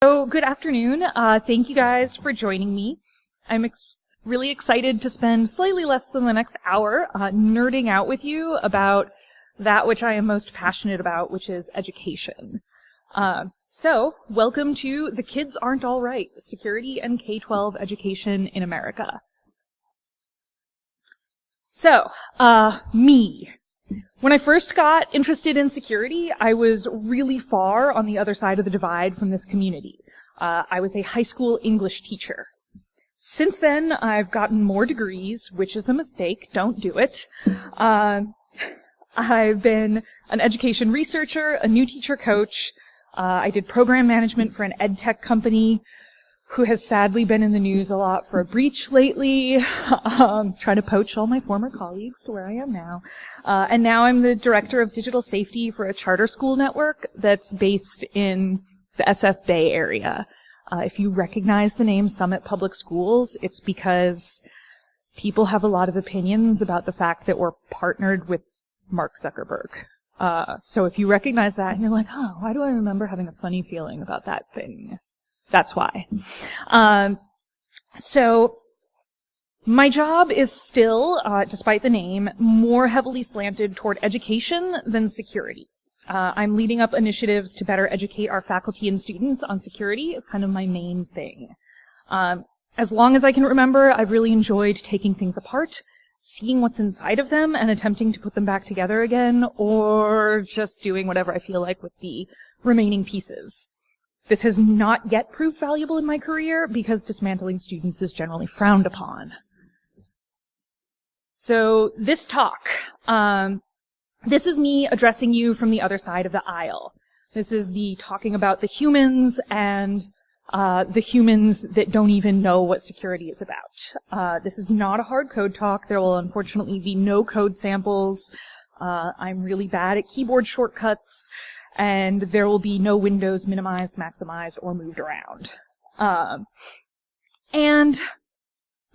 So good afternoon. Thank you guys for joining me. I'm really excited to spend slightly less than the next hour nerding out with you about that which I am most passionate about, which is education. So welcome to The Kids Aren't All Right, Security and K-12 Education in America. So, me. When I first got interested in security, I was really far on the other side of the divide from this community. I was a high school English teacher. Since then, I've gotten more degrees, which is a mistake. Don't do it. I've been an education researcher, a new teacher coach. I did program management for an ed tech company who has sadly been in the news a lot for a breach lately, trying to poach all my former colleagues to where I am now. And now I'm the director of digital safety for a charter school network that's based in the SF Bay area. If you recognize the name Summit Public Schools, it's because people have a lot of opinions about the fact that we're partnered with Mark Zuckerberg. So if you recognize that and you're like, oh, why do I remember having a funny feeling about that thing? That's why. So my job is still, despite the name, more heavily slanted toward education than security. I'm leading up initiatives to better educate our faculty and students on security is kind of my main thing. As long as I can remember, I've really enjoyed taking things apart, seeing what's inside of them and attempting to put them back together again, or just doing whatever I feel like with the remaining pieces. This has not yet proved valuable in my career because dismantling students is generally frowned upon. So this talk, this is me addressing you from the other side of the aisle. This is the talking about the humans and the humans that don't even know what security is about. This is not a hard code talk. There will unfortunately be no code samples. I'm really bad at keyboard shortcuts. And there will be no windows minimized, maximized, or moved around. And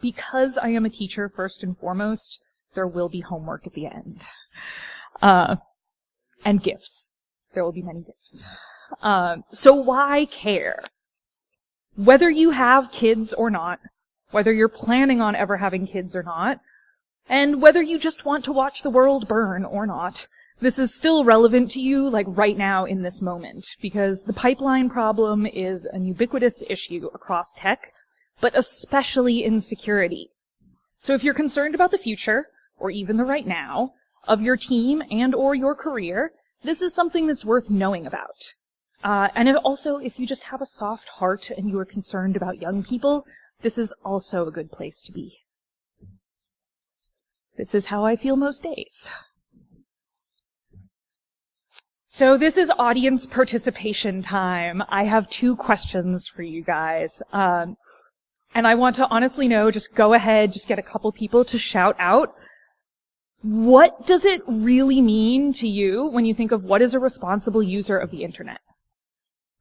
because I am a teacher first and foremost, there will be homework at the end. And gifts. There will be many gifts. So why care? Whether you have kids or not, whether you're planning on ever having kids or not, and whether you just want to watch the world burn or not, this is still relevant to you, like right now in this moment, because the pipeline problem is an ubiquitous issue across tech, but especially in security. So if you're concerned about the future, or even the right now, of your team and or your career, this is something that's worth knowing about. And if you just have a soft heart and you are concerned about young people, this is also a good place to be. This is how I feel most days. So this is audience participation time. I have 2 questions for you guys. And I want to honestly know, just go ahead, just get a couple people to shout out. What does it really mean to you when you think of what is a responsible user of the internet?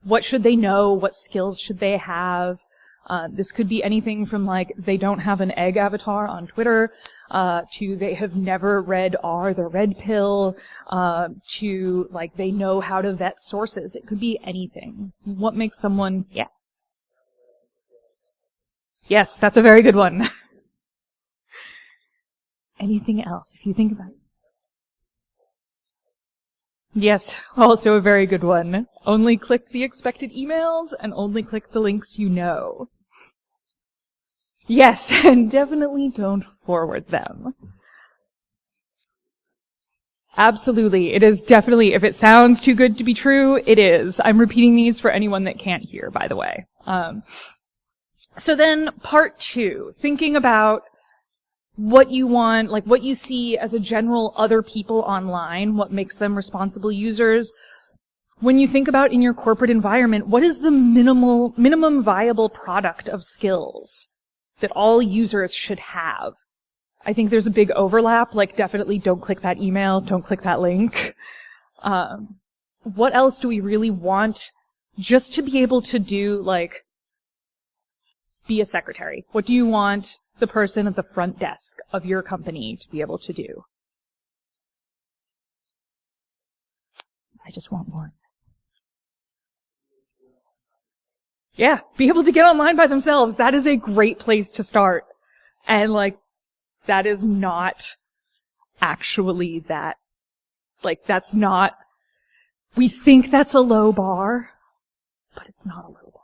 What should they know? What skills should they have? This could be anything from like they don't have an egg avatar on Twitter, to they have never read R, the red pill, to like they know how to vet sources. It could be anything. What makes someone, yeah. Yes, that's a very good one. Anything else, if you think about it? Yes, also a very good one. Only click the expected emails and only click the links you know. Yes, and definitely don't forward them. Absolutely. It is definitely, if it sounds too good to be true, it is. I'm repeating these for anyone that can't hear, by the way. So then part 2, thinking about what you want, like what you see as a general other people online, what makes them responsible users. When you think about in your corporate environment, what is the minimum viable product of skills that all users should have? I think there's a big overlap, like definitely don't click that email, don't click that link. What else do we really want just to be able to do, like, be a secretary? What do you want the person at the front desk of your company to be able to do? I just want one. Yeah, be able to get online by themselves. That is a great place to start. And like, that is not actually that, like, that's not, we think that's a low bar, but it's not a low bar.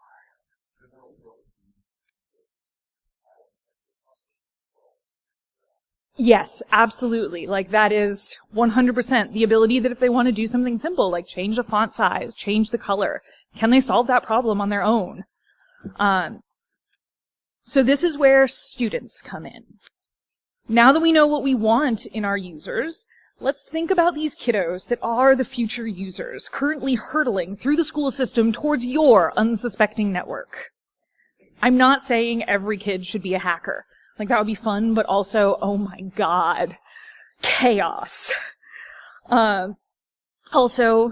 Yes, absolutely. Like, that is 100% the ability that if they want to do something simple, like change the font size, change the color, can they solve that problem on their own? So this is where students come in. Now that we know what we want in our users, let's think about these kiddos that are the future users, currently hurtling through the school system towards your unsuspecting network. I'm not saying every kid should be a hacker. Like, that would be fun, but also, oh my god, chaos. Also,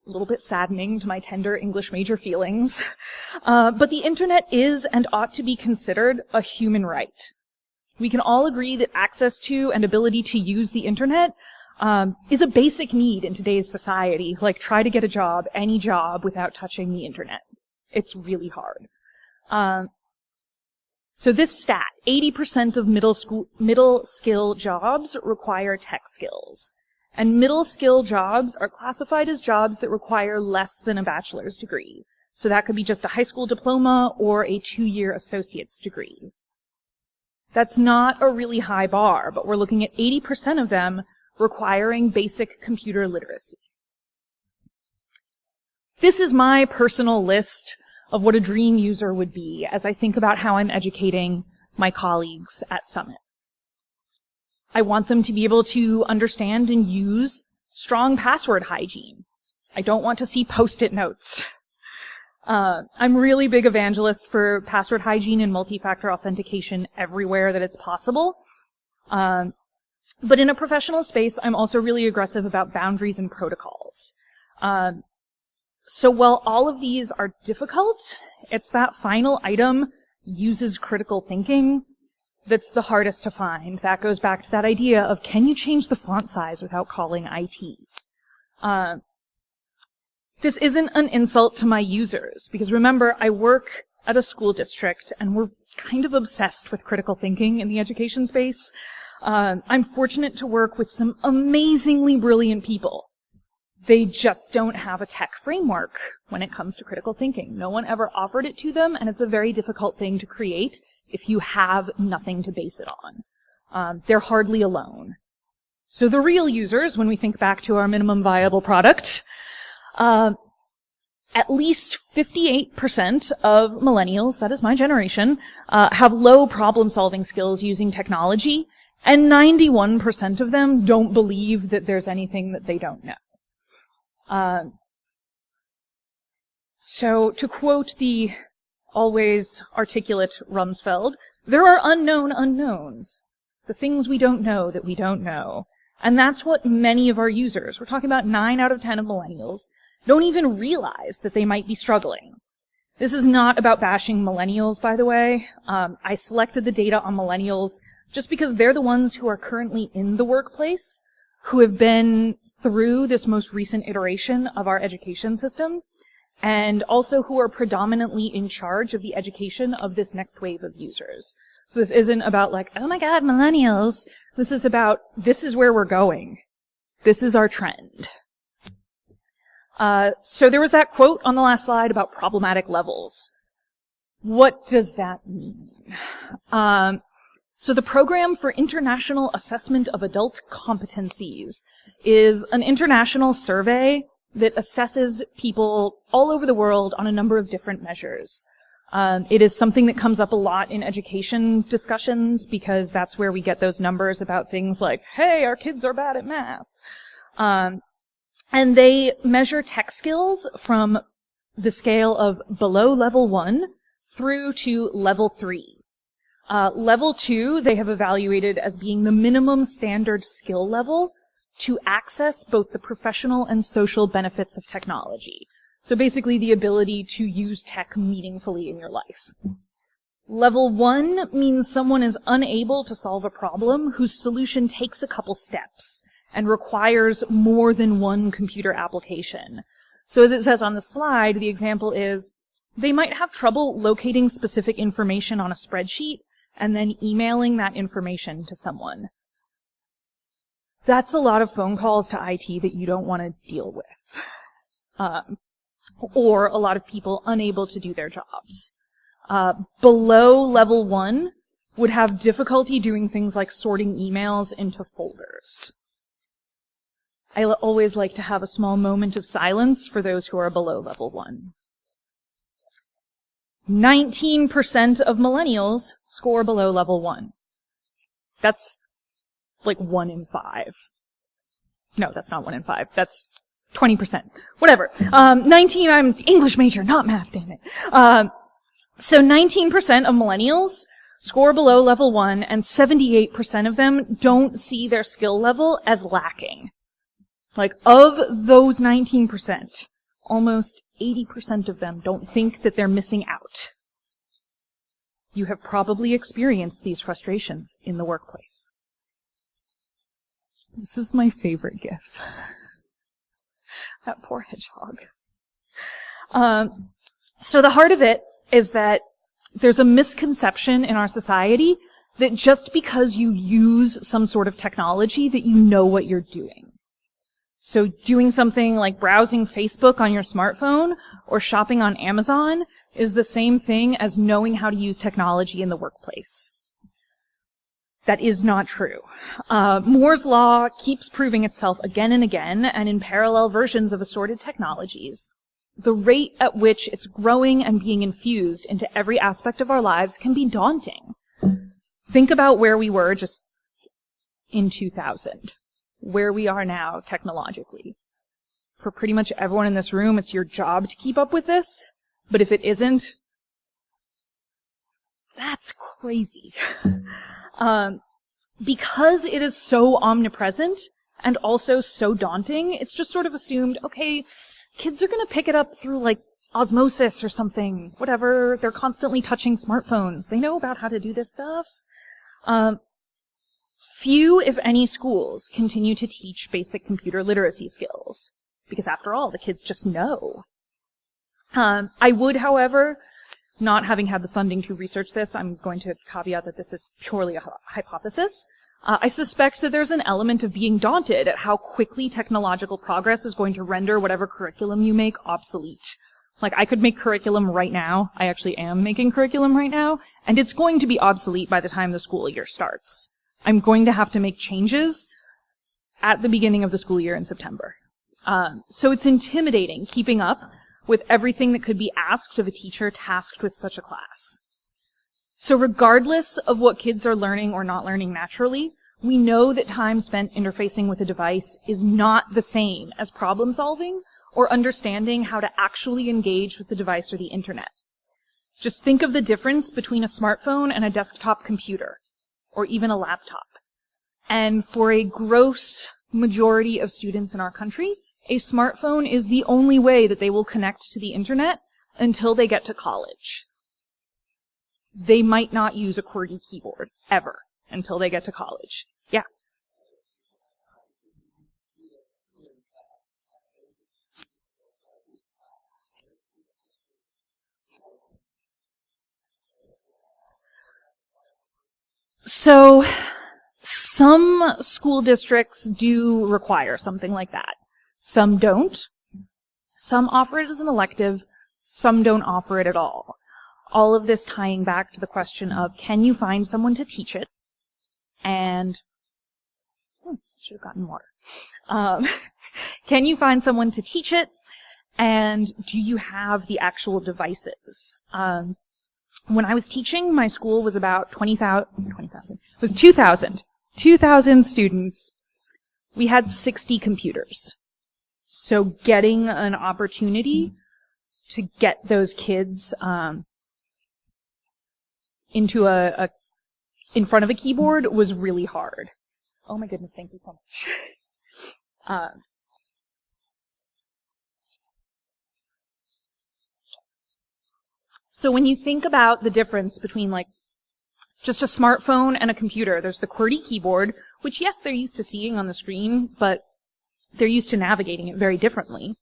a little bit saddening to my tender English major feelings. But the internet is and ought to be considered a human right. We can all agree that access to and ability to use the internet is a basic need in today's society. Like, try to get a job, any job, without touching the internet. It's really hard. So this stat, 80% of middle skill jobs require tech skills. And middle skill jobs are classified as jobs that require less than a bachelor's degree. So that could be just a high school diploma or a 2-year associate's degree. That's not a really high bar, but we're looking at 80% of them requiring basic computer literacy. This is my personal list of what a dream user would be as I think about how I'm educating my colleagues at Summit. I want them to be able to understand and use strong password hygiene. I don't want to see Post-it notes. I'm really big evangelist for password hygiene and multi-factor authentication everywhere that it's possible. But in a professional space, I'm also really aggressive about boundaries and protocols. So while all of these are difficult, it's that final item, uses critical thinking, that's the hardest to find. That goes back to that idea of, can you change the font size without calling IT? This isn't an insult to my users, because remember, I work at a school district, and we're kind of obsessed with critical thinking in the education space. I'm fortunate to work with some amazingly brilliant people. They just don't have a tech framework when it comes to critical thinking. No one ever offered it to them, and it's a very difficult thing to create if you have nothing to base it on. They're hardly alone. So the real users, when we think back to our minimum viable product, at least 58% of millennials, that is my generation, have low problem-solving skills using technology, and 91% of them don't believe that there's anything that they don't know. So to quote the always articulate Rumsfeld, there are unknown unknowns, the things we don't know that we don't know. And that's what many of our users, we're talking about 9 out of 10 of millennials, don't even realize that they might be struggling. This is not about bashing millennials, by the way. I selected the data on millennials just because they're the ones who are currently in the workplace, who have been through this most recent iteration of our education system, and also who are predominantly in charge of the education of this next wave of users. So this isn't about like, oh my god, millennials. This is about, this is where we're going. This is our trend. So there was that quote on the last slide about problematic levels. What does that mean? So the Program for International Assessment of Adult Competencies is an international survey that assesses people all over the world on a number of different measures. It is something that comes up a lot in education discussions because that's where we get those numbers about things like, hey, our kids are bad at math. And they measure tech skills from the scale of below level 1 through to level 3. Level 2, they have evaluated as being the minimum standard skill level to access both the professional and social benefits of technology. So basically the ability to use tech meaningfully in your life. Level 1 means someone is unable to solve a problem whose solution takes a couple steps and requires more than one computer application. So as it says on the slide, the example is, They might have trouble locating specific information on a spreadsheet and then emailing that information to someone. That's a lot of phone calls to IT that you don't want to deal with. Or a lot of people unable to do their jobs. Below level 1 would have difficulty doing things like sorting emails into folders. I always like to have a small moment of silence for those who are below level 1. 19% of millennials score below level 1. That's like 1 in 5. No, that's not 1 in 5. That's 20%. Whatever. 19, I'm English major, not math, damn it. So 19% of millennials score below level 1, and 78% of them don't see their skill level as lacking. Like, of those 19%, almost 80% of them don't think that they're missing out. You have probably experienced these frustrations in the workplace. This is my favorite GIF. That poor hedgehog. So the heart of it is that there's a misconception in our society that just because you use some sort of technology that you know what you're doing. So doing something like browsing Facebook on your smartphone or shopping on Amazon is the same thing as knowing how to use technology in the workplace. That is not true. Moore's law keeps proving itself again and again, and in parallel versions of assorted technologies. The rate at which it's growing and being infused into every aspect of our lives can be daunting. Think about where we were just in 2000, where we are now technologically. For pretty much everyone in this room, it's your job to keep up with this, but if it isn't, that's crazy. Because it is so omnipresent and also so daunting, it's just sort of assumed, okay, kids are going to pick it up through, like, osmosis or something. Whatever. They're constantly touching smartphones. They know about how to do this stuff. Few, if any, schools continue to teach basic computer literacy skills. Because after all, the kids just know. I would, however, not having had the funding to research this, I'm going to caveat that this is purely a hypothesis. I suspect that there's an element of being daunted at how quickly technological progress is going to render whatever curriculum you make obsolete. Like, I could make curriculum right now. I actually am making curriculum right now, and it's going to be obsolete by the time the school year starts. I'm going to have to make changes at the beginning of the school year in September. So it's intimidating keeping up with everything that could be asked of a teacher tasked with such a class. So regardless of what kids are learning or not learning naturally, we know that time spent interfacing with a device is not the same as problem solving or understanding how to actually engage with the device or the internet. Just think of the difference between a smartphone and a desktop computer, or even a laptop. And for a gross majority of students in our country, a smartphone is the only way that they will connect to the internet until they get to college. They might not use a QWERTY keyboard, ever, until they get to college. Yeah. So, some school districts do require something like that. Some don't. Some offer it as an elective. Some don't offer it at all. All of this tying back to the question of, can you find someone to teach it? And, should have gotten water. Can you find someone to teach it? And do you have the actual devices? When I was teaching, my school was about 20,000, it was 2,000 students. We had 60 computers. So getting an opportunity to get those kids, into in front of a keyboard was really hard. Oh my goodness, thank you so much. So when you think about the difference between, like, just a smartphone and a computer, there's the QWERTY keyboard, which, yes, they're used to seeing on the screen, but they're used to navigating it very differently.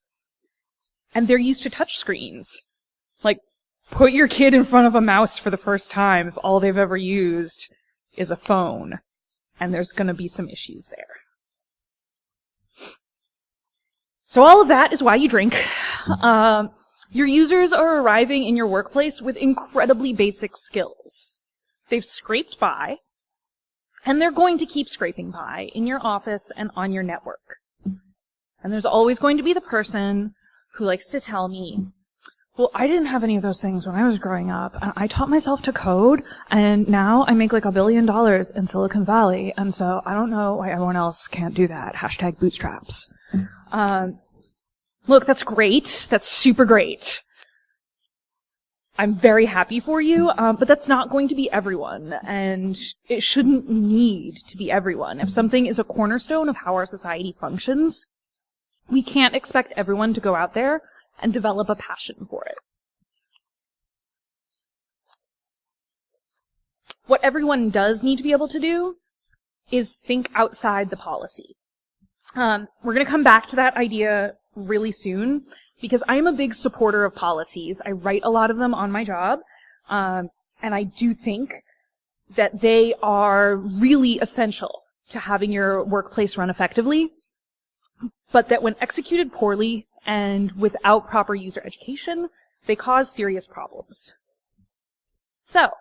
And they're used to touch screens. Like, put your kid in front of a mouse for the first time if all they've ever used is a phone, and there's going to be some issues there. So all of that is why you drink. Your users are arriving in your workplace with incredibly basic skills. They've scraped by, and they're going to keep scraping by in your office and on your network. And there's always going to be the person who likes to tell me, well, I didn't have any of those things when I was growing up, and I taught myself to code, and now I make like $1 billion in Silicon Valley, and so I don't know why everyone else can't do that. Hashtag bootstraps. Look, that's great. That's super great. I'm very happy for you, but that's not going to be everyone, and it shouldn't need to be everyone. If something is a cornerstone of how our society functions, we can't expect everyone to go out there and develop a passion for it. What everyone does need to be able to do is think outside the policy. We're going to come back to that idea really soon, because I am a big supporter of policies. I write a lot of them on my job, and I do think that they are really essential to having your workplace run effectively, but that when executed poorly and without proper user education, they cause serious problems. So,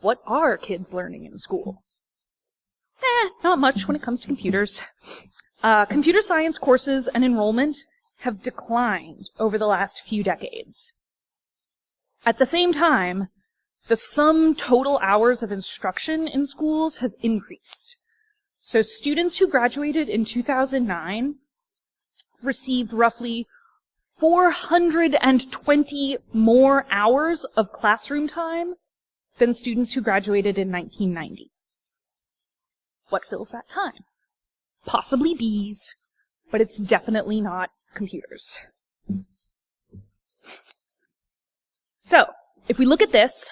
what are kids learning in school? Not much when it comes to computers. Computer science courses and enrollment have declined over the last few decades. At the same time, the sum total hours of instruction in schools has increased. So students who graduated in 2009 received roughly 420 more hours of classroom time than students who graduated in 1990. What fills that time? Possibly bees, but it's definitely not computers. So, if we look at this,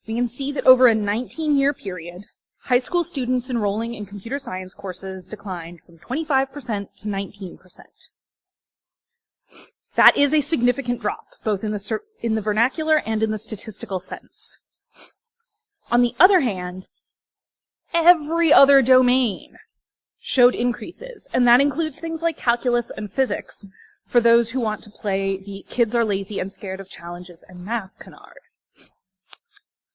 we can see that over a 19-year period, high school students enrolling in computer science courses declined from 25% to 19%. That is a significant drop, both in the vernacular and in the statistical sense. On the other hand, every other domain showed increases, and that includes things like calculus and physics for those who want to play the kids are lazy and scared of challenges and math canard.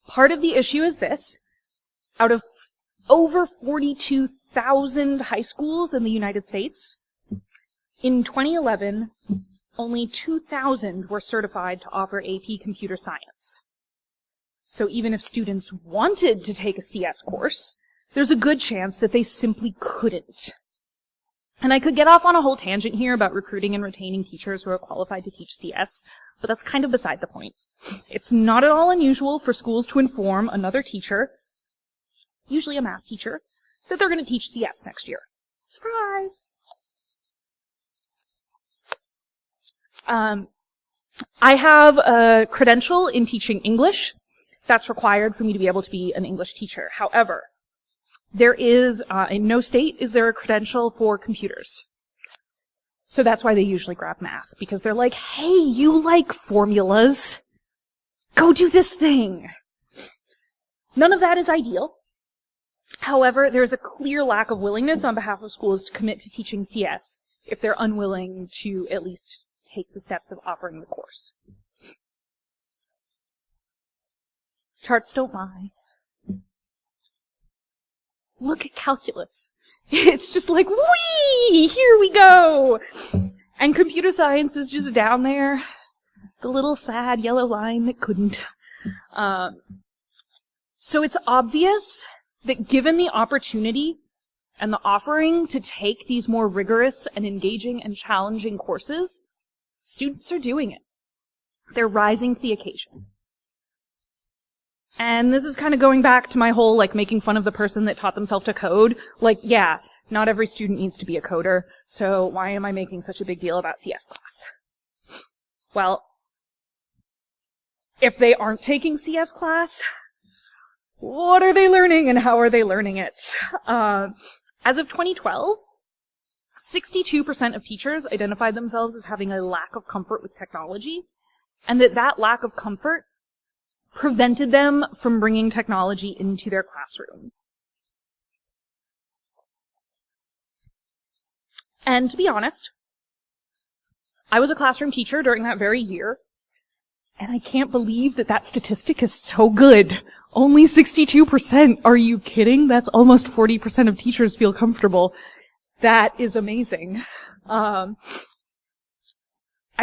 Part of the issue is this: out of over 42,000 high schools in the United States, in 2011, only 2,000 were certified to offer AP Computer Science. So even if students wanted to take a CS course, there's a good chance that they simply couldn't. And I could get off on a whole tangent here about recruiting and retaining teachers who are qualified to teach CS, but that's kind of beside the point. It's not at all unusual for schools to inform another teacher, usually a math teacher, that they're going to teach CS next year. Surprise! I have a credential in teaching English. That's required for me to be able to be an English teacher. However, there is, in no state is there a credential for computers. So that's why they usually grab math, because they're like, hey, you like formulas. Go do this thing. None of that is ideal. However, there's a clear lack of willingness on behalf of schools to commit to teaching CS if they're unwilling to at least take the steps of offering the course. Charts don't lie. Look at calculus. It's just like, whee! Here we go! And computer science is just down there. The little sad yellow line that couldn't. So it's obvious that given the opportunity and the offering to take these more rigorous and engaging and challenging courses, students are doing it. They're rising to the occasion. And this is kind of going back to my whole, like, making fun of the person that taught themselves to code. Like, yeah, not every student needs to be a coder, so why am I making such a big deal about CS class? Well, if they aren't taking CS class, what are they learning and how are they learning it? As of 2012, 62% of teachers identified themselves as having a lack of comfort with technology, and that lack of comfort prevented them from bringing technology into their classroom. And to be honest, I was a classroom teacher during that very year, and I can't believe that statistic is so good. Only 62%. Are you kidding? That's almost 40% of teachers feel comfortable. That is amazing. I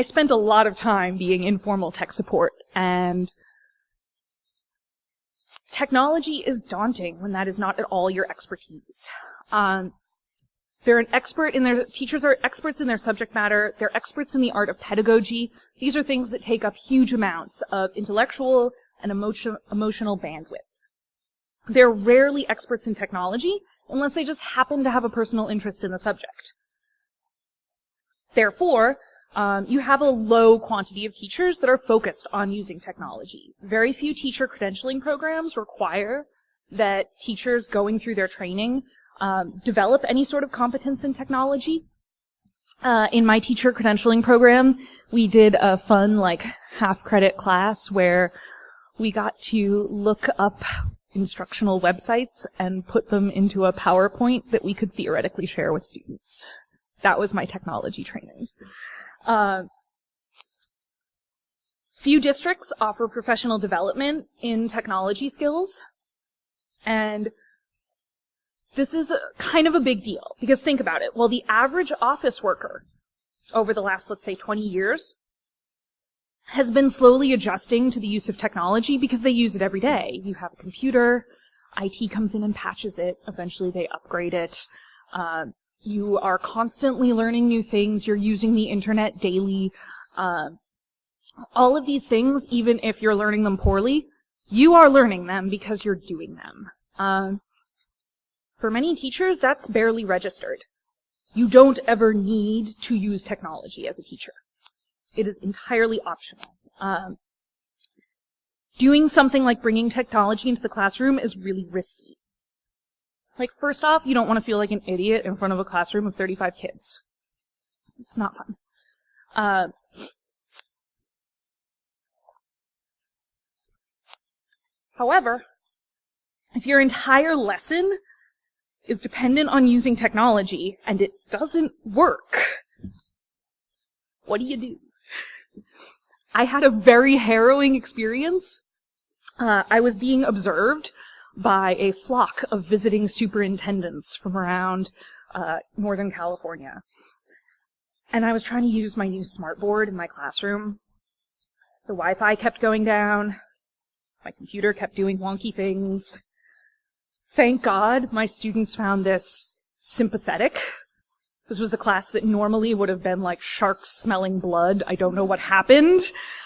spent a lot of time being informal tech support, and technology is daunting when that is not at all your expertise. Teachers are experts in their subject matter. They're experts in the art of pedagogy. These are things that take up huge amounts of intellectual and emotional bandwidth. They're rarely experts in technology unless they just happen to have a personal interest in the subject. Therefore, you have a low quantity of teachers that are focused on using technology. Very few teacher credentialing programs require that teachers going through their training develop any sort of competence in technology. In my teacher credentialing program, we did a fun, half-credit class where we got to look up instructional websites and put them into a PowerPoint that we could theoretically share with students. That was my technology training. Few districts offer professional development in technology skills, and this is kind of a big deal, because think about it. Well, the average office worker over the last, let's say, 20 years has been slowly adjusting to the use of technology because they use it every day. You have a computer, IT comes in and patches it, eventually they upgrade it. You are constantly learning new things, you're using the internet daily. All of these things, even if you're learning them poorly, you are learning them because you're doing them. For many teachers, that's barely registered. You don't ever need to use technology as a teacher. It is entirely optional. Doing something like bringing technology into the classroom is really risky. First off, you don't want to feel like an idiot in front of a classroom of 35 kids. It's not fun. However, if your entire lesson is dependent on using technology and it doesn't work, what do you do? I had a very harrowing experience. I was being observed by a flock of visiting superintendents from around Northern California. And I was trying to use my new smartboard in my classroom. The Wi-Fi kept going down. My computer kept doing wonky things. Thank God my students found this sympathetic. This was a class that normally would have been like sharks smelling blood. I don't know what happened.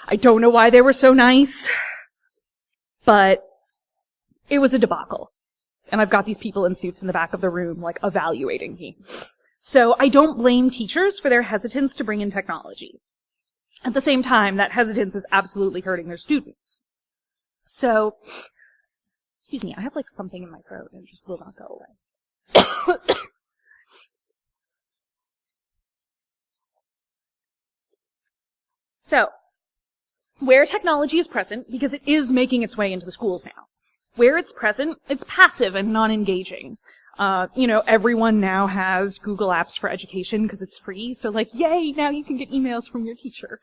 I don't know why they were so nice. But it was a debacle. And I've got these people in suits in the back of the room, evaluating me. So I don't blame teachers for their hesitance to bring in technology. At the same time, that hesitance is absolutely hurting their students. So, excuse me, I have something in my throat and it just will not go away. So, where technology is present, because it is making its way into the schools now, where it's present, it's passive and non-engaging. Everyone now has Google Apps for Education because it's free, so yay, now you can get emails from your teacher.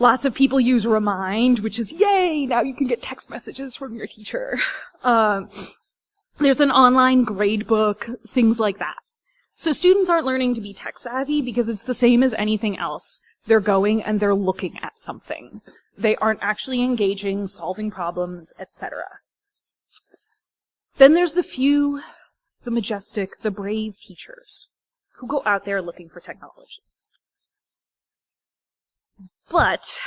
Lots of people use Remind, which is yay, now you can get text messages from your teacher. There's an online grade book, things like that. So students aren't learning to be tech savvy because it's the same as anything else. They're going and they're looking at something. They aren't actually engaging, solving problems, etc. Then there's the few, the majestic, the brave teachers who go out there looking for technology. But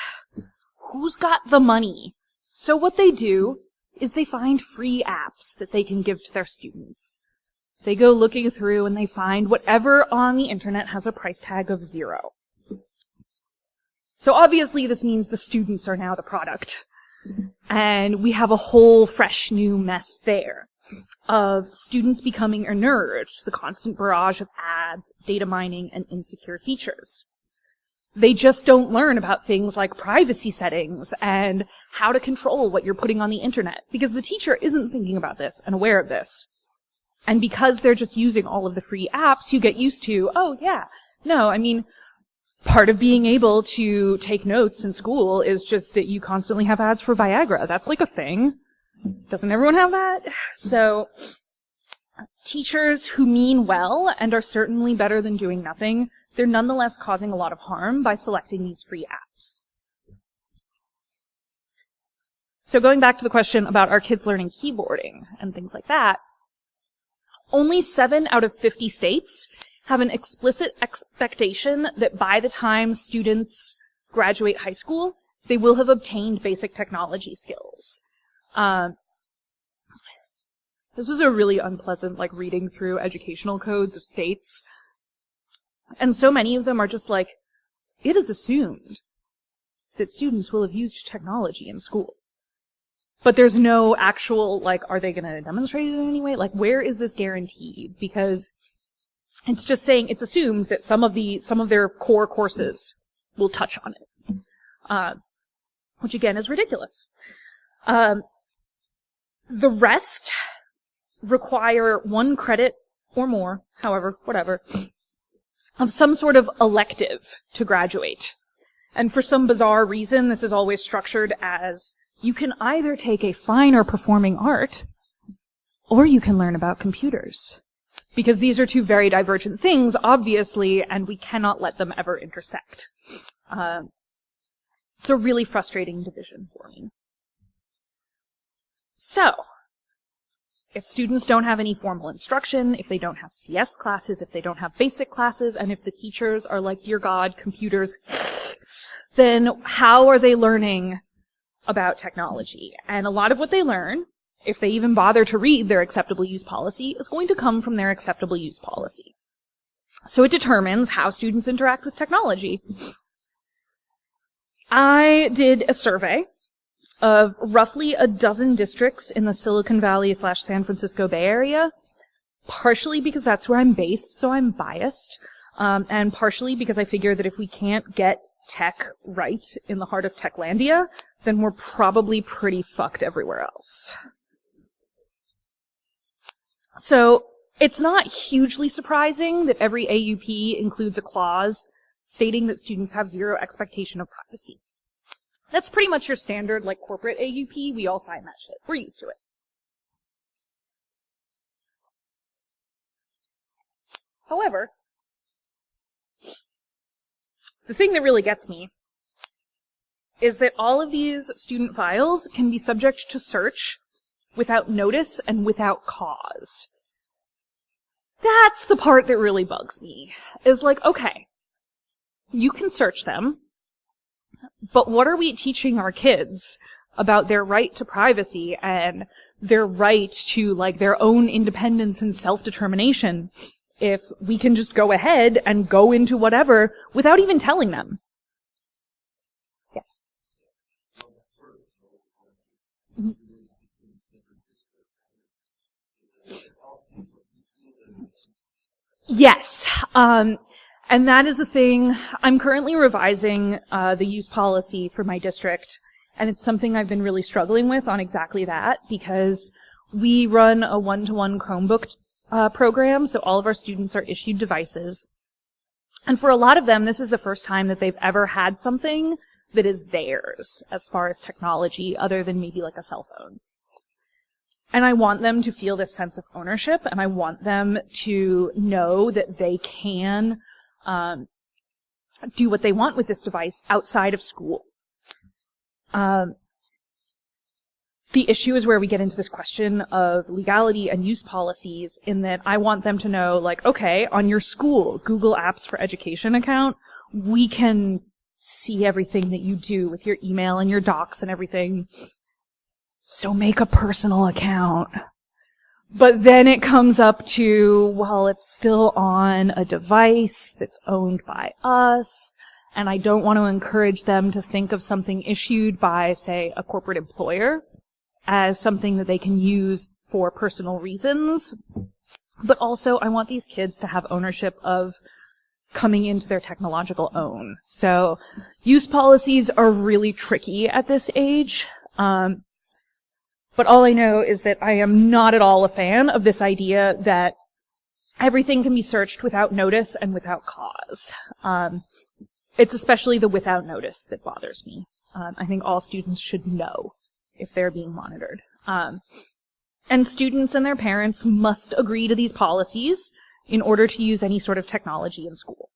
who's got the money? So what they do is they find free apps that they can give to their students. They go looking through and they find whatever on the internet has a price tag of 0. So obviously this means the students are now the product. And we have a whole fresh new mess there of students becoming inured to the constant barrage of ads, data mining, and insecure features. They just don't learn about things like privacy settings and how to control what you're putting on the internet, because the teacher isn't thinking about this and aware of this. And because they're just using all of the free apps, you get used to, oh yeah, no, I mean, part of being able to take notes in school is just that you constantly have ads for Viagra. That's like a thing. Doesn't everyone have that? So teachers who mean well and are certainly better than doing nothing, they're nonetheless causing a lot of harm by selecting these free apps. So going back to the question about our kids learning keyboarding and things like that, only 7 out of 50 states have an explicit expectation that by the time students graduate high school, they will have obtained basic technology skills. This was a really unpleasant, reading through educational codes of states. And so many of them are just like, it is assumed that students will have used technology in school. But there's no actual, are they going to demonstrate it in any way? Where is this guaranteed? Because it's just saying it's assumed that some of their core courses will touch on it. Which again is ridiculous. The rest require 1 credit or more, however, whatever, of some sort of elective to graduate. And for some bizarre reason, this is always structured as you can either take a fine or performing art, or you can learn about computers. Because these are 2 very divergent things, obviously, and we cannot let them ever intersect. It's a really frustrating division for me. So, if students don't have any formal instruction, if they don't have CS classes, if they don't have basic classes, and if the teachers are like, dear God, computers, then how are they learning about technology? And a lot of what they learn, if they even bother to read their acceptable use policy, is going to come from their acceptable use policy. So it determines how students interact with technology. I did a survey of roughly a dozen districts in the Silicon Valley / San Francisco Bay Area, partially because that's where I'm based, so I'm biased, and partially because I figure that if we can't get tech right in the heart of Techlandia, then we're probably pretty fucked everywhere else. So it's not hugely surprising that every AUP includes a clause stating that students have 0 expectation of privacy. That's pretty much your standard, corporate AUP. We all sign that shit. We're used to it. However, the thing that really gets me is that all of these student files can be subject to search without notice and without cause. That's the part that really bugs me, is okay, you can search them, but what are we teaching our kids about their right to privacy and their right to, their own independence and self-determination if we can just go ahead and go into whatever without even telling them? Yes. Yes. And that is a thing. I'm currently revising the use policy for my district, and it's something I've been really struggling with on exactly that, because we run a 1-to-1 Chromebook program, so all of our students are issued devices. And for a lot of them, this is the first time that they've ever had something that is theirs as far as technology, other than maybe a cell phone. And I want them to feel this sense of ownership, and I want them to know that they can do what they want with this device outside of school. The issue is where we get into this question of legality and use policies, in that I want them to know, okay, on your school Google Apps for Education account, we can see everything that you do with your email and your docs and everything. So make a personal account. But then it comes up to, well, it's still on a device that's owned by us, and I don't want to encourage them to think of something issued by, say, a corporate employer as something that they can use for personal reasons. But also, I want these kids to have ownership of coming into their technological own. So use policies are really tricky at this age. But all I know is that I am not at all a fan of this idea that everything can be searched without notice and without cause. It's especially the without notice that bothers me. I think all students should know if they're being monitored. And students and their parents must agree to these policies in order to use any sort of technology in school.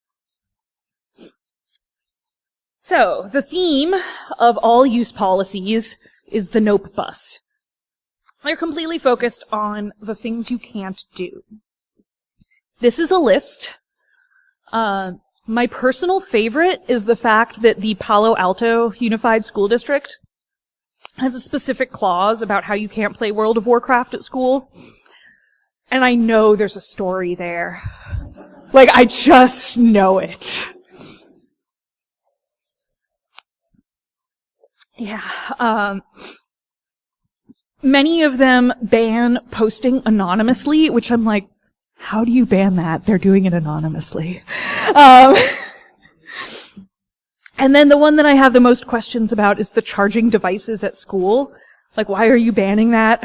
So, the theme of all use policies is the nope bus. They're completely focused on the things you can't do. This is a list. My personal favorite is the fact that the Palo Alto Unified School District has a specific clause about how you can't play World of Warcraft at school. And I know there's a story there. Like, I just know it. Yeah, many of them ban posting anonymously, which I'm like, how do you ban that? They're doing it anonymously. And then the one that I have the most questions about is the charging devices at school. Like, why are you banning that?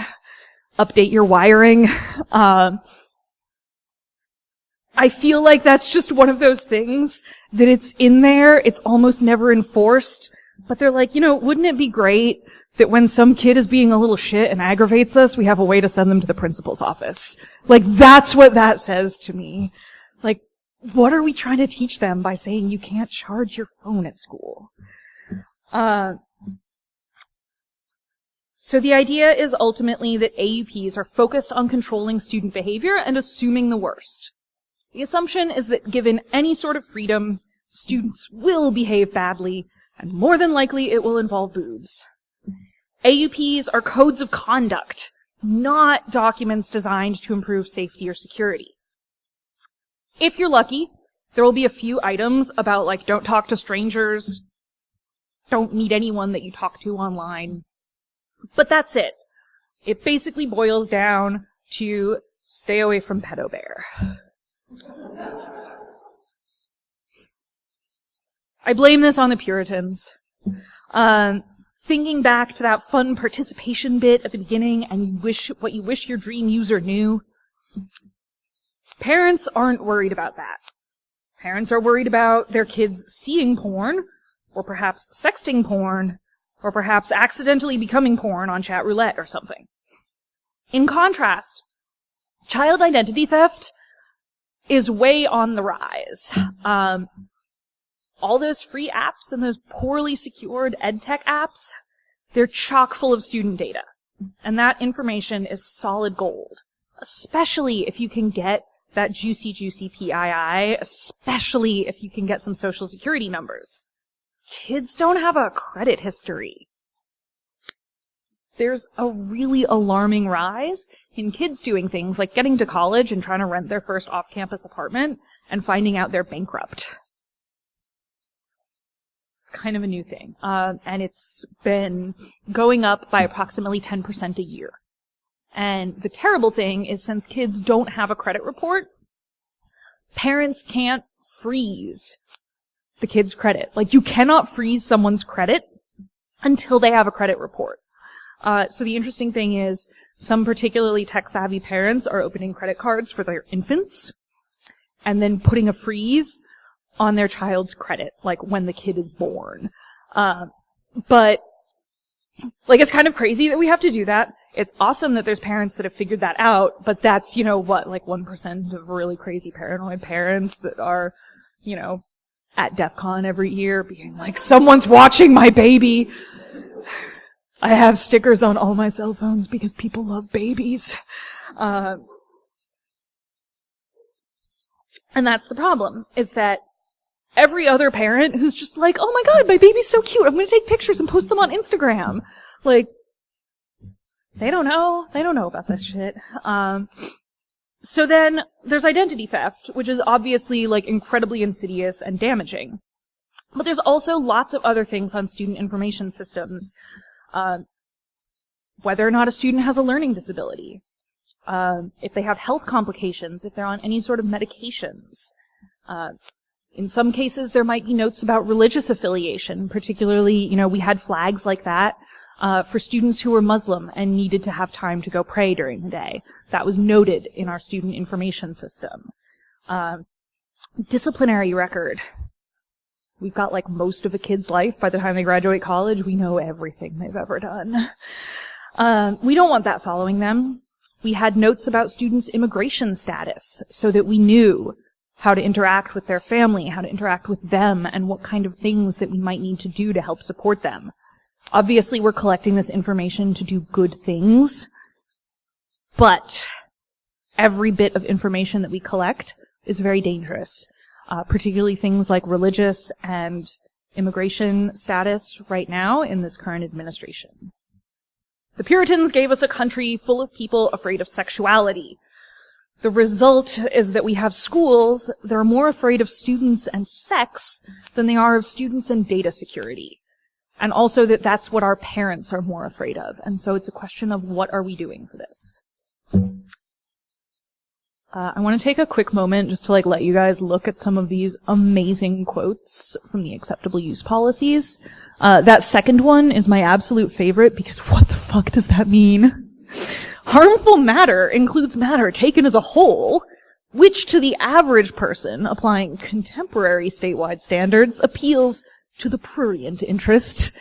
Update your wiring. I feel like that's just one of those things that it's in there, it's almost never enforced, but they're like, wouldn't it be great that when some kid is being a little shit and aggravates us, we have a way to send them to the principal's office? Like, that's what that says to me. Like, what are we trying to teach them by saying you can't charge your phone at school? So the idea is ultimately that AUPs are focused on controlling student behavior and assuming the worst. The assumption is that given any sort of freedom, students will behave badly, and more than likely it will involve boobs. AUPs are codes of conduct, not documents designed to improve safety or security. If you're lucky, there will be a few items about, like, don't talk to strangers, don't meet anyone that you talk to online, but that's it. It basically boils down to stay away from Pedo Bear. I blame this on the Puritans. Thinking back to that fun participation bit at the beginning and what you wish your dream user knew, parents aren't worried about that. Parents are worried about their kids seeing porn, or perhaps sexting porn, or perhaps accidentally becoming porn on chat roulette or something. In contrast, child identity theft is way on the rise. All those free apps and those poorly secured edtech apps, they're chock full of student data. And that information is solid gold, especially if you can get that juicy PII, especially if you can get some social security numbers. Kids don't have a credit history. There's a really alarming rise in kids doing things like getting to college and trying to rent their first off-campus apartment and finding out they're bankrupt. It's kind of a new thing. And it's been going up by approximately 10% a year. And the terrible thing is, since kids don't have a credit report, parents can't freeze the kid's credit. Like, you cannot freeze someone's credit until they have a credit report. So the interesting thing is, some particularly tech-savvy parents are opening credit cards for their infants and then putting a freeze on their child's credit, like when the kid is born. But, like, it's kind of crazy that we have to do that. It's awesome that there's parents that have figured that out, but that's, like 1% of really crazy paranoid parents that are, at DEF CON every year being like, someone's watching my baby. I have stickers on all my cell phones because people love babies. And that's the problem, is that every other parent who's just like, oh my god, my baby's so cute, I'm gonna take pictures and post them on Instagram. Like, they don't know about this shit. So then there's identity theft, which is obviously, like, incredibly insidious and damaging. But there's also lots of other things on student information systems. Whether or not a student has a learning disability, if they have health complications, if they're on any sort of medications, In some cases, there might be notes about religious affiliation, particularly, we had flags like that for students who were Muslim and needed to have time to go pray during the day. That was noted in our student information system. Disciplinary record. We've got like most of a kid's life. By the time they graduate college, we know everything they've ever done. We don't want that following them. We had notes about students' immigration status so that we knew how to interact with their family, how to interact with them, and what kind of things that we might need to do to help support them. Obviously, we're collecting this information to do good things, but every bit of information that we collect is very dangerous, particularly things like religious and immigration status right now in this current administration. The Puritans gave us a country full of people afraid of sexuality. The result is that we have schools that are more afraid of students and sex than they are of students and data security. And also that that's what our parents are more afraid of. And so it's a question of what are we doing for this? I want to take a quick moment just to let you guys look at some of these amazing quotes from the acceptable use policies. That second one is my absolute favorite because what the fuck does that mean? Harmful matter includes matter taken as a whole, which to the average person applying contemporary statewide standards appeals to the prurient interest,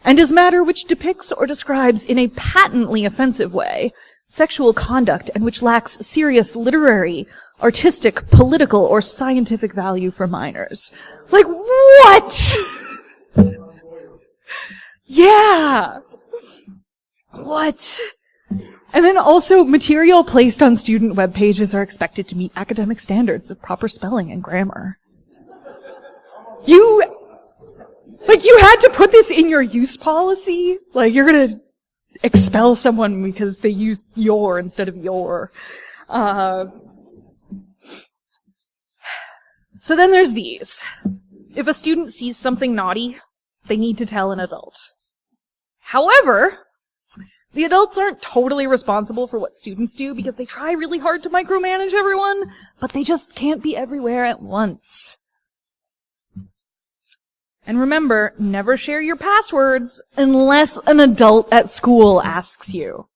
and is matter which depicts or describes in a patently offensive way sexual conduct and which lacks serious literary, artistic, political, or scientific value for minors. Like, what? Yeah. What? And then also, material placed on student web pages are expected to meet academic standards of proper spelling and grammar. You had to put this in your use policy? You're gonna expel someone because they used your instead of your. So then there's these. If a student sees something naughty, they need to tell an adult. However, the adults aren't totally responsible for what students do because they try really hard to micromanage everyone, but they just can't be everywhere at once. And remember, never share your passwords unless an adult at school asks you.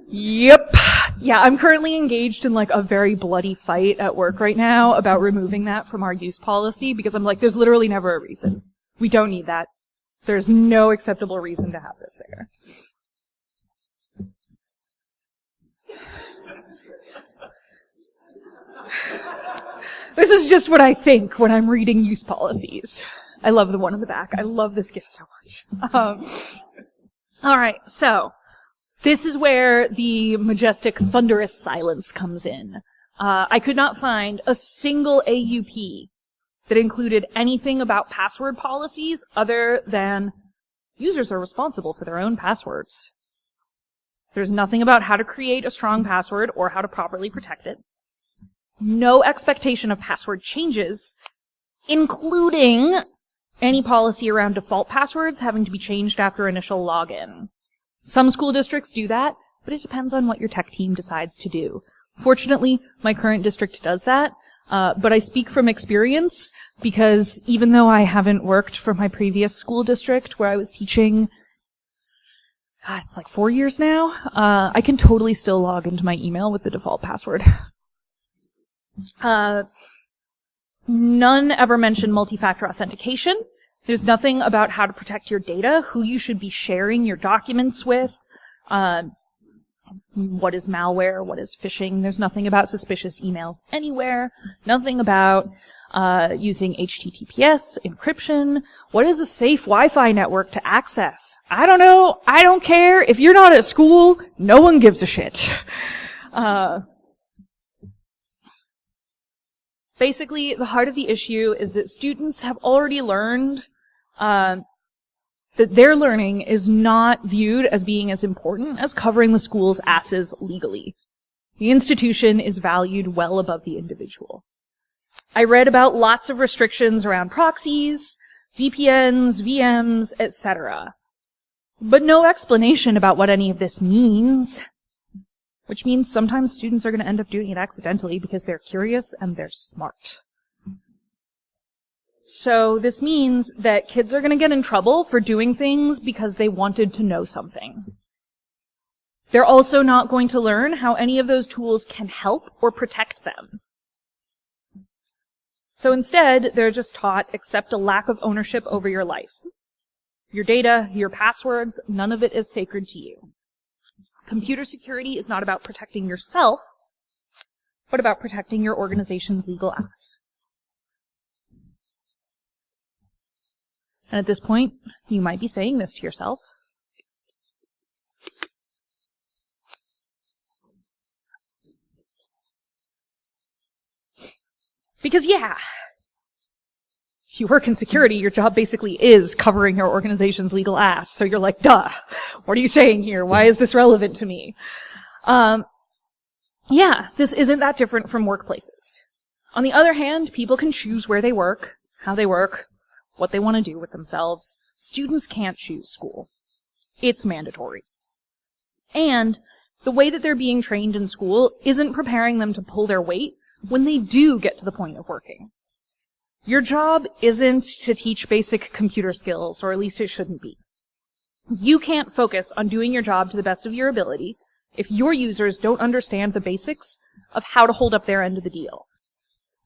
Yep. Yeah, I'm currently engaged in a very bloody fight at work right now about removing that from our use policy because I'm there's literally never a reason. We don't need that. There's no acceptable reason to have this there. This is just what I think when I'm reading use policies. I love the one in the back. I love this gift so much. Alright, so this is where the majestic, thunderous silence comes in. I could not find a single AUP that included anything about password policies other than users are responsible for their own passwords. So there's nothing about how to create a strong password or how to properly protect it. No expectation of password changes, including any policy around default passwords having to be changed after initial login. Some school districts do that, but it depends on what your tech team decides to do. Fortunately, my current district does that, but I speak from experience because even though I haven't worked for my previous school district where I was teaching, it's 4 years now, I can totally still log into my email with the default password. None ever mention multi-factor authentication. There's nothing about how to protect your data, who you should be sharing your documents with, what is malware, what is phishing. There's nothing about suspicious emails anywhere. Nothing about using HTTPS, encryption. What is a safe Wi-Fi network to access? I don't know. I don't care. If you're not at school, no one gives a shit. Basically, the heart of the issue is that students have already learned that their learning is not viewed as being as important as covering the school's asses legally. The institution is valued well above the individual. I read about lots of restrictions around proxies, VPNs, VMs, etc. But no explanation about what any of this means. which means sometimes students are going to end up doing it accidentally because they're curious and they're smart. So this means that kids are going to get in trouble for doing things because they wanted to know something. They're also not going to learn how any of those tools can help or protect them. So instead, they're just taught, accept a lack of ownership over your life. Your data, your passwords, none of it is sacred to you. Computer security is not about protecting yourself, but about protecting your organization's legal ass. And at this point, you might be saying this to yourself. Because yeah, if you work in security, your job basically is covering your organization's legal ass. So you're like, duh, what are you saying here? Why is this relevant to me? Yeah, this isn't that different from workplaces. On the other hand, people can choose where they work, how they work, what they want to do with themselves. Students can't choose school. It's mandatory. And the way that they're being trained in school isn't preparing them to pull their weight when they do get to the point of working. Your job isn't to teach basic computer skills, or at least it shouldn't be. You can't focus on doing your job to the best of your ability if your users don't understand the basics of how to hold up their end of the deal.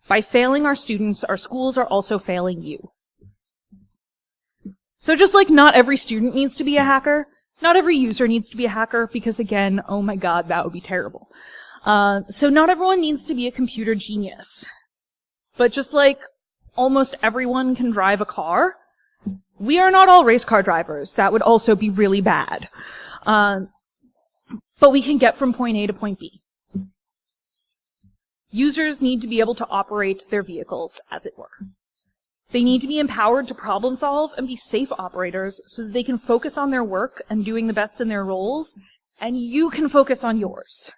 By failing our students, our schools are also failing you. So just like not every student needs to be a hacker, not every user needs to be a hacker, because again, oh my god, that would be terrible. So not everyone needs to be a computer genius. But just like almost everyone can drive a car, we are not all race car drivers. That would also be really bad. But we can get from point A to point B. Users need to be able to operate their vehicles, as it were. They need to be empowered to problem solve and be safe operators so that they can focus on their work and doing the best in their roles, and you can focus on yours.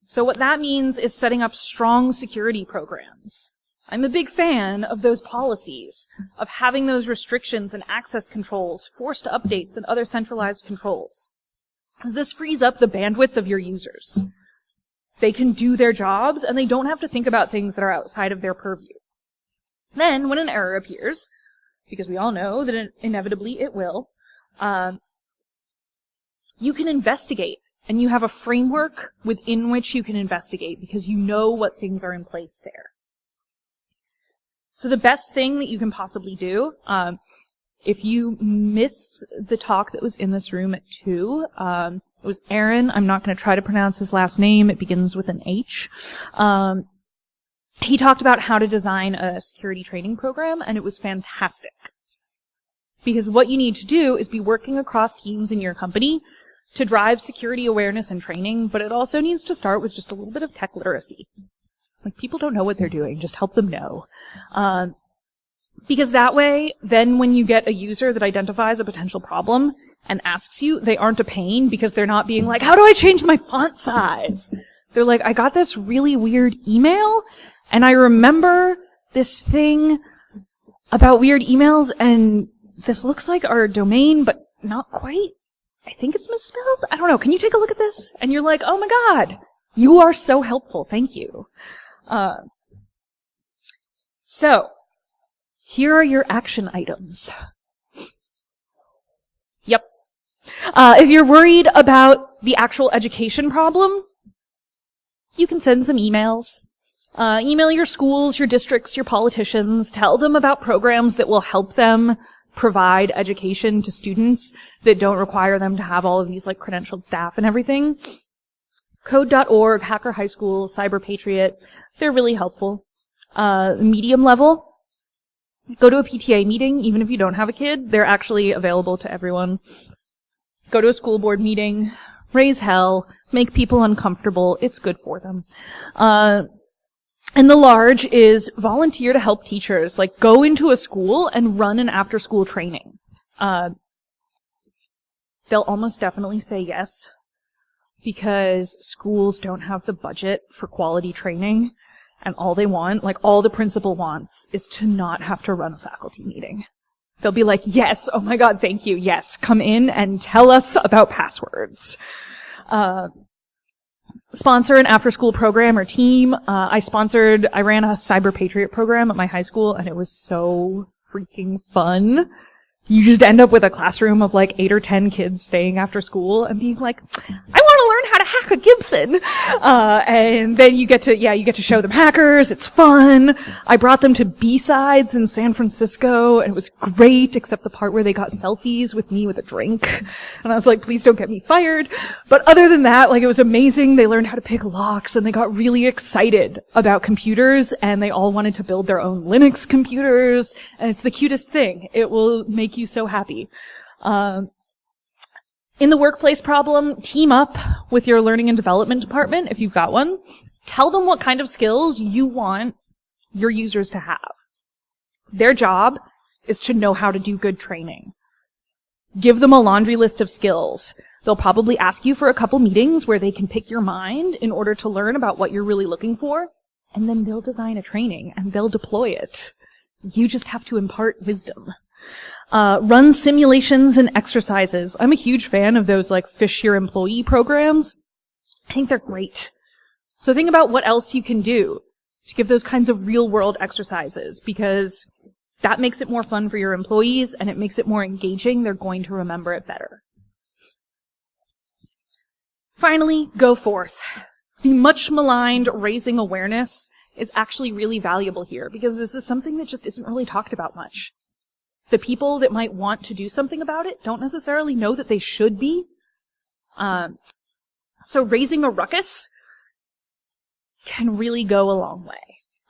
So what that means is setting up strong security programs. I'm a big fan of those policies, of having those restrictions and access controls, forced updates, and other centralized controls. Because this frees up the bandwidth of your users. They can do their jobs, and they don't have to think about things that are outside of their purview. Then, when an error appears, because we all know that inevitably it will, you can investigate. And you have a framework within which you can investigate because you know what things are in place there. So the best thing that you can possibly do, if you missed the talk that was in this room at 2, it was Arent. I'm not going to try to pronounce his last name. It begins with an H. He talked about how to design a security training program, and it was fantastic. Because what you need to do is be working across teams in your company to drive security awareness and training, but it also needs to start with just a little bit of tech literacy. Like, people don't know what they're doing, just help them know. Because that way, then when you get a user that identifies a potential problem and asks you, they aren't a pain because they're not being like, how do I change my font size? They're like, I got this really weird email, and I remember this thing about weird emails, and this looks like our domain, but not quite. I think it's misspelled. I don't know. Can you take a look at this? And you're like, oh my god, you are so helpful. Thank you. So, here are your action items. Yep. If you're worried about the actual education problem, you can send some emails. Email your schools, your districts, your politicians. Tell them about programs that will help them provide education to students that don't require them to have all of these like credentialed staff and everything. Code.org, Hacker High School, Cyber Patriot, they're really helpful. Medium level, go to a PTA meeting, even if you don't have a kid, they're actually available to everyone. Go to a school board meeting, raise hell, make people uncomfortable, it's good for them. And the large is volunteer to help teachers, like go into a school and run an after-school training. They'll almost definitely say yes, because schools don't have the budget for quality training, and all they want, like all the principal wants, is to not have to run a faculty meeting. They'll be like, yes, oh my god, thank you, yes, come in and tell us about passwords. sponsor an after-school program or team. I ran a Cyber Patriot program at my high school, and it was so freaking fun. You just end up with a classroom of like 8 or 10 kids staying after school and being like, I want to learn how to hack a Gibson. And then you get to show them hackers. It's fun. I brought them to B-sides in San Francisco, and it was great, except the part where they got selfies with me with a drink. And I was like, please don't get me fired. But other than that, like, it was amazing. They learned how to pick locks, and they got really excited about computers, and they all wanted to build their own Linux computers. And it's the cutest thing. It will make you so happy. In the workplace problem, team up with your learning and development department if you've got one. Tell them what kind of skills you want your users to have. Their job is to know how to do good training. Give them a laundry list of skills. They'll probably ask you for a couple meetings where they can pick your mind in order to learn about what you're really looking for, and then they'll design a training and they'll deploy it. You just have to impart wisdom. Run simulations and exercises. I'm a huge fan of those like Fish Your Employee programs. I think they're great. So think about what else you can do to give those kinds of real world exercises, because that makes it more fun for your employees and it makes it more engaging. They're going to remember it better. Finally, go forth. The much maligned raising awareness is actually really valuable here, because this is something that just isn't really talked about much. The people that might want to do something about it don't necessarily know that they should be. So raising a ruckus can really go a long way.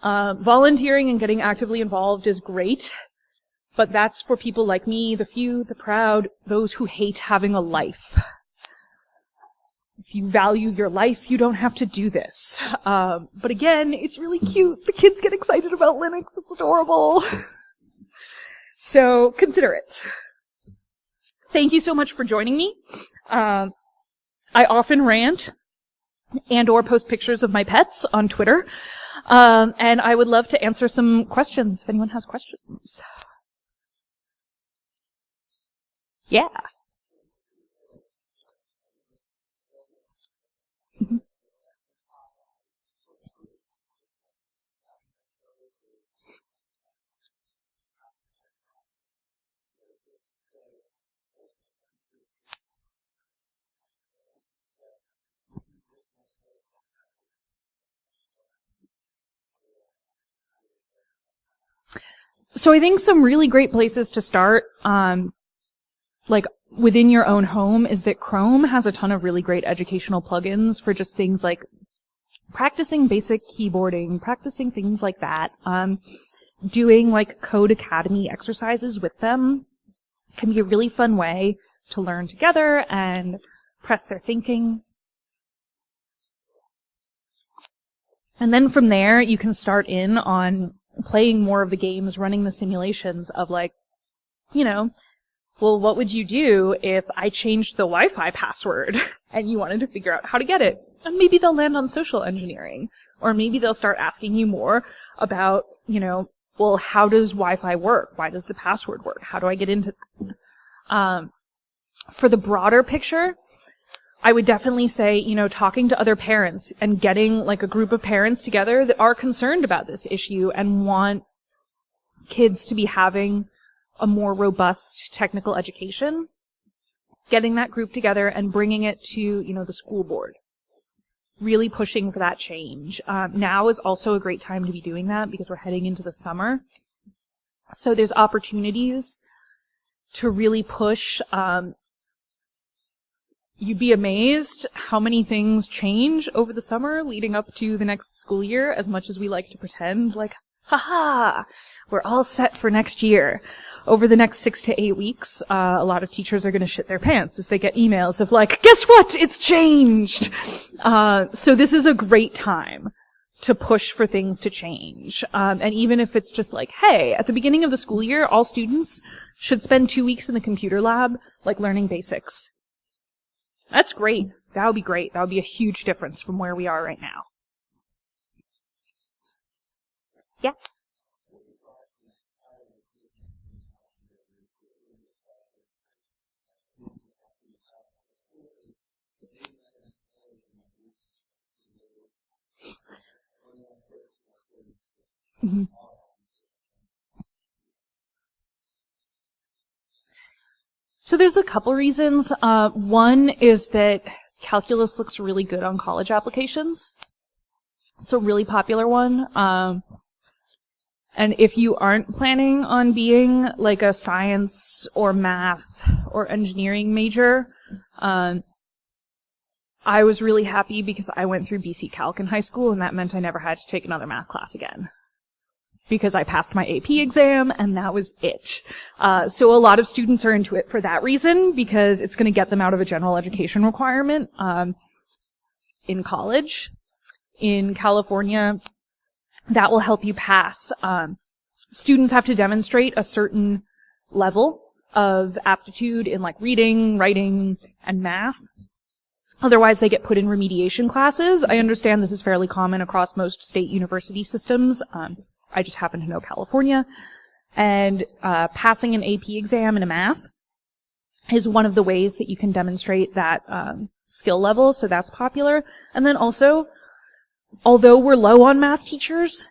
Volunteering and getting actively involved is great, but that's for people like me, the few, the proud, those who hate having a life. If you value your life, you don't have to do this. But again, it's really cute. The kids get excited about Linux. It's adorable. So consider it. Thank you so much for joining me. I often rant and or post pictures of my pets on Twitter. And I would love to answer some questions if anyone has questions. Yeah. So I think some really great places to start, like within your own home, is that Chrome has a ton of really great educational plugins for just things like practicing basic keyboarding, practicing things like that. Doing like Code Academy exercises with them can be a really fun way to learn together and press their thinking. And then from there, you can start in on playing more of the games, running the simulations of like, well, what would you do if I changed the Wi-Fi password and you wanted to figure out how to get it? And maybe they'll land on social engineering, or maybe they'll start asking you more about, well, how does Wi-Fi work? Why does the password work? How do I get into that? For the broader picture, I would definitely say, talking to other parents and getting like a group of parents together that are concerned about this issue and want kids to be having a more robust technical education, getting that group together and bringing it to, the school board. Really pushing for that change. Now is also a great time to be doing that because we're heading into the summer. So there's opportunities to really push. You'd be amazed how many things change over the summer leading up to the next school year, as much as we like to pretend like, haha, we're all set for next year. Over the next 6 to 8 weeks, a lot of teachers are going to shit their pants as they get emails of like, guess what? It's changed. So this is a great time to push for things to change. And even if it's just like, hey, at the beginning of the school year, all students should spend 2 weeks in the computer lab, like learning basics. That's great. That would be great. That would be a huge difference from where we are right now. Yeah. Mm-hmm. So there's a couple reasons. One is that calculus looks really good on college applications. It's a really popular one. And if you aren't planning on being like a science or math or engineering major, I was really happy because I went through BC Calc in high school, and that meant I never had to take another math class again. Because I passed my AP exam, and that was it. So a lot of students are into it for that reason, because it's going to get them out of a general education requirement in college. In California, that will help you pass. Students have to demonstrate a certain level of aptitude in like reading, writing, and math. Otherwise, they get put in remediation classes. I understand this is fairly common across most state university systems. I just happen to know California. And passing an AP exam in a math is one of the ways that you can demonstrate that skill level, so that's popular. And then also, although we're low on math teachers,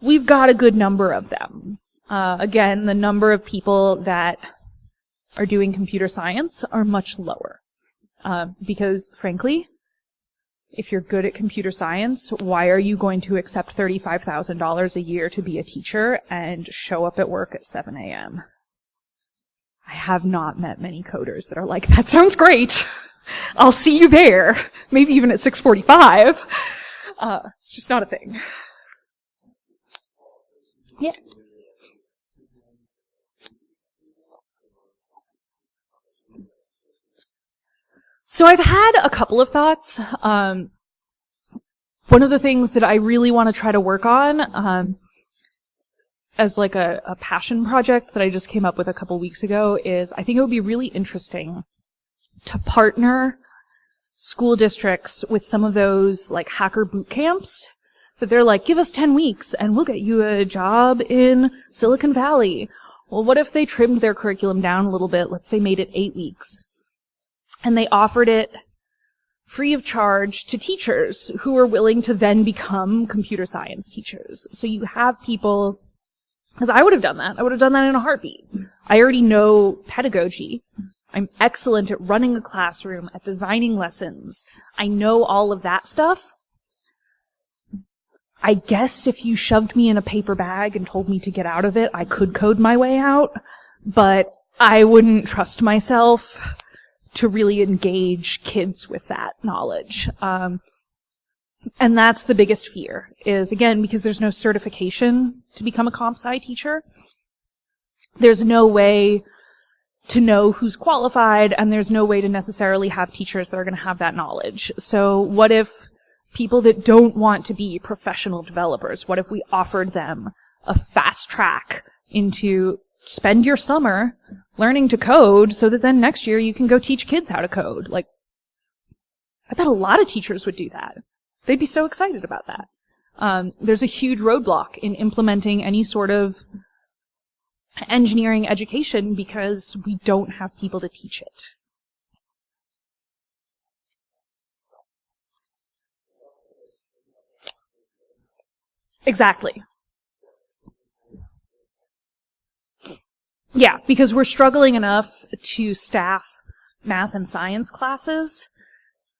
we've got a good number of them. Again, the number of people that are doing computer science are much lower. Because, frankly, if you're good at computer science, why are you going to accept $35,000 a year to be a teacher and show up at work at 7 a.m.? I have not met many coders that are like, that sounds great. I'll see you there. Maybe even at 6:45. It's just not a thing. Yeah. So I've had a couple of thoughts. One of the things that I really want to try to work on, as like a passion project that I just came up with a couple weeks ago, is I think it would be really interesting to partner school districts with some of those like hacker boot camps that they're like, give us 10 weeks and we'll get you a job in Silicon Valley. Well, what if they trimmed their curriculum down a little bit, let's say made it 8 weeks, and they offered it free of charge to teachers who are willing to then become computer science teachers. So you have people, because I would have done that. I would have done that in a heartbeat. I already know pedagogy. I'm excellent at running a classroom, at designing lessons. I know all of that stuff. I guess if you shoved me in a paper bag and told me to get out of it, I could code my way out, but I wouldn't trust myself to really engage kids with that knowledge. And that's the biggest fear, is, again, because there's no certification to become a comp sci teacher. There's no way to know who's qualified, and there's no way to necessarily have teachers that are going to have that knowledge. So what if people that don't want to be professional developers, what if we offered them a fast track into spend your summer learning to code so that then next year you can go teach kids how to code? Like, I bet a lot of teachers would do that. They'd be so excited about that. There's a huge roadblock in implementing any sort of engineering education because we don't have people to teach it. Exactly. Yeah, because we're struggling enough to staff math and science classes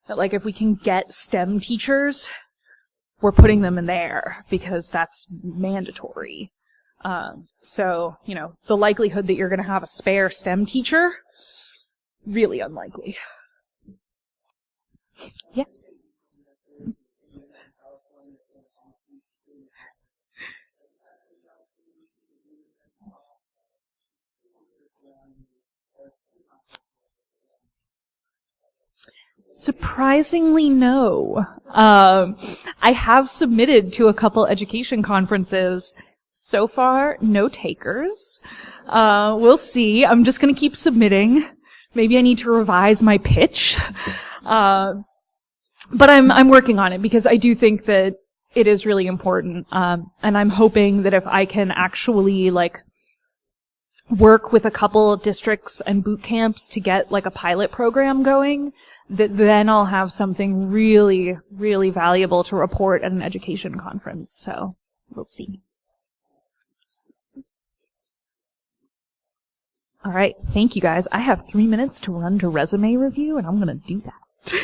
that, like, if we can get STEM teachers, we're putting them in there because that's mandatory. So, you know, the likelihood that you're going to have a spare STEM teacher, really unlikely. Yeah. Surprisingly, no. I have submitted to a couple education conferences. So far, no takers. We'll see. I'm just going to keep submitting. Maybe I need to revise my pitch. But I'm working on it because I do think that it is really important. And I'm hoping that if I can actually, like, work with a couple districts and boot camps to get, like, a pilot program going, that then I'll have something really, really valuable to report at an education conference. So we'll see. All right. Thank you, guys. I have 3 minutes to run to resume review, and I'm going to do that.